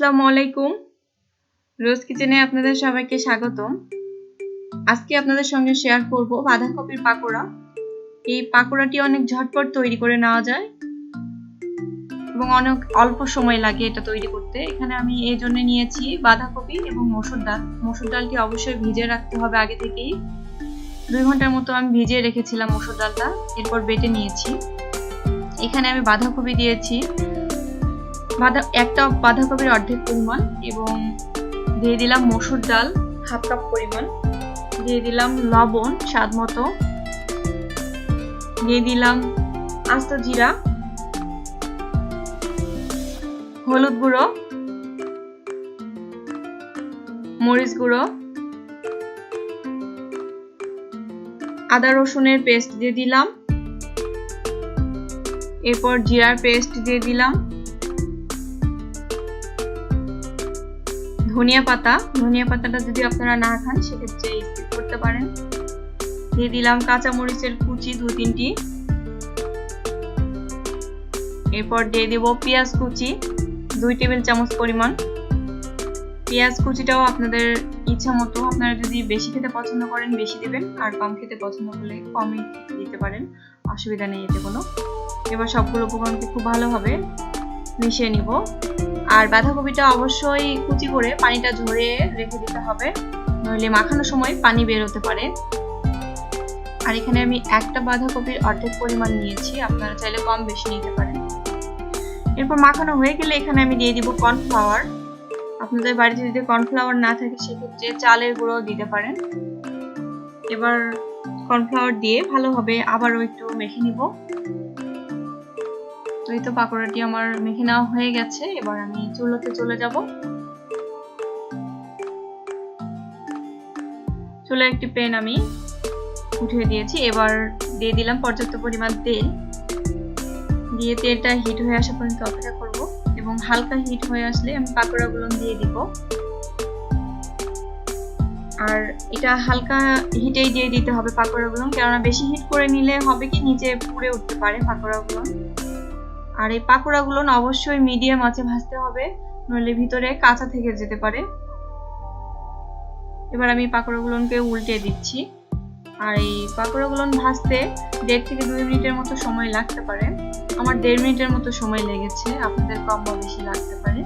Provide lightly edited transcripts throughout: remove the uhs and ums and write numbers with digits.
আসসালামু আলাইকুম। রোজ কিচেনে আপনাদের সবাইকে স্বাগতম। আজকে আপনাদের সঙ্গে শেয়ার করব বাঁধাকপির পাকোড়া। এই পাকোড়াটি অনেক ঝটপট তৈরি করে নেওয়া যায় এবং অনেক অল্প সময় লাগে এটা তৈরি করতে। এখানে আমি এই জন্য নিয়েছি বাঁধাকপি এবং মসুর ডাল। মসুর ডালটি অবশ্যই ভিজিয়ে রাখতে হবে আগে থেকেই। 2 ঘন্টার মতো আমি ভিজিয়ে রেখেছিলাম মসুর ডালটা, এরপর বেটে নিয়েছি। এখানে আমি বাঁধাকপি দিয়েছি, একটা বাঁধাকপির অর্ধেক পরিমাণ, এবং দিয়ে দিলাম মসুর ডাল হাফ কাপ পরিমাণ, দিয়ে দিলাম লবণ স্বাদ মতো, দিয়ে দিলাম আস্ত জিরা, হলুদ গুঁড়ো, মরিচ গুঁড়ো, আদা রসুনের পেস্ট দিয়ে দিলাম, এরপর জিরার পেস্ট দিয়ে দিলাম, ধনিয়া পাতাটা যদি আপনারা না খান সেক্ষেত্রে স্কিপ করতে পারেন। দিয়ে দিলাম কাঁচা মরিচের কুচি 2-3টি, এরপর দিয়ে দেব পেঁয়াজ কুচি 2 টেবিল চামচ পরিমাণ। পেঁয়াজ কুচিটাও আপনাদের ইচ্ছা মতো, আপনারা যদি বেশি খেতে পছন্দ করেন বেশি দিবেন, আর কম খেতে পছন্দ করলে কমই দিতে পারেন, অসুবিধা নেই এতে কোনো। এবার সবগুলো উপকরণকে খুব ভালোভাবে মিশিয়ে নিব। আর বাঁধাকপিটা অবশ্যই কুচি করে পানিটা ঝরিয়ে রেখে দিতে হবে, নইলে মাখানোর সময় পানি বের হতে পারে। আর এখানে আমি একটা বাঁধাকপির অর্ধেক পরিমাণ নিয়েছি, আপনারা চাইলে কম বেশি নিতে পারেন। এরপর মাখানো হয়ে গেলে এখানে আমি দিয়ে দিব কর্নফ্লাওয়ার। আপনাদের বাড়িতে যদি কর্নফ্লাওয়ার না থাকে সেক্ষেত্রে চালের গুঁড়ো দিতে পারেন। এবার কর্নফ্লাওয়ার দিয়ে ভালোভাবে আবারও একটু মেখে নিব। তো এই তো পাকোড়াটি আমার মেখে নেওয়া হয়ে গেছে। এবার আমি চুলোতে চলে যাব। চুলে একটি প্যান আমি উঠিয়ে দিয়েছি, এবার দিয়ে দিলাম পর্যাপ্ত পরিমাণ তেল। দিয়ে তেলটা হিট হয়ে আসা পর্যন্ত অপেক্ষা করব, এবং হালকা হিট হয়ে আসলে আমি পাকোড়াগুলো দিয়ে দিব। আর এটা হালকা হিটেই দিয়ে দিতে হবে পাকোড়াগুলো, কেননা বেশি হিট করে নিলে হবে কি নিচে পুড়ে উঠতে পারে পাকোড়াগুলো। আর এই পাকোড়াগুলো অবশ্যই মিডিয়াম আঁচে ভাজতে হবে, নইলে ভিতরে কাঁচা থেকে যেতে পারে। এবার আমি পাকোড়াগুলোকে উল্টে দিচ্ছি। আর এই পাকোড়াগুলো ভাজতে 1.5 থেকে 2 মিনিটের মতো সময় লাগতে পারে। আমার 1.5 মিনিটের মতো সময় লেগেছে, আপনাদের কম বা বেশি লাগতে পারে।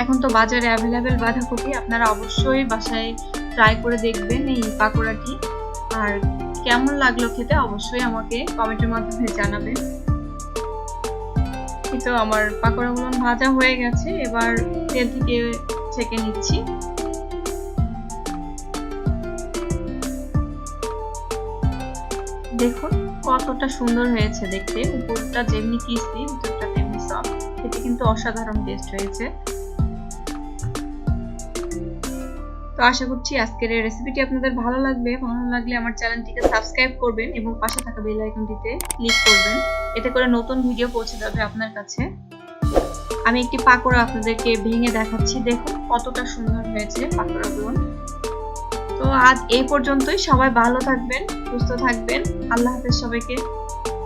এখন তো বাজারে অ্যাভেলেবেল বাঁধাকপি, আপনারা অবশ্যই বাসায় ট্রাই করে দেখবেন এই পাকোড়াটি। আর কেমন লাগলো খেতে অবশ্যই আমাকে কমেন্টের মাধ্যমে জানাবেন। তো আমার পাকোড়াগুলো ভাজা হয়ে গেছে, এবার তেল থেকে ছেঁকে নিচ্ছি। দেখুন কতটা সুন্দর হয়েছে দেখতে, উপরটা যেমনি ক্রিসপি ভিতরটা তেমনি সফট, খেতে কিন্তু অসাধারণ টেস্ট হয়েছে। তো আশা করছি আজকের এই রেসিপিটি আপনাদের ভালো লাগবে। ভালো লাগলে আমার চ্যানেলটিকে সাবস্ক্রাইব করবেন এবং পাশে থাকা বেল আইকনটিতে ক্লিক করবেন, এতে করে নতুন ভিডিও পৌঁছে যাবে আপনার কাছে। আমি একটি পাকোড়া আপনাদেরকে ভেঙে দেখাচ্ছি, দেখুন কতটা সুন্দর হয়েছে পাকোড়াগুলো। তো আজ এই পর্যন্তই, সবাই ভালো থাকবেন, সুস্থ থাকবেন। আল্লাহ হাফেজ সবাইকে।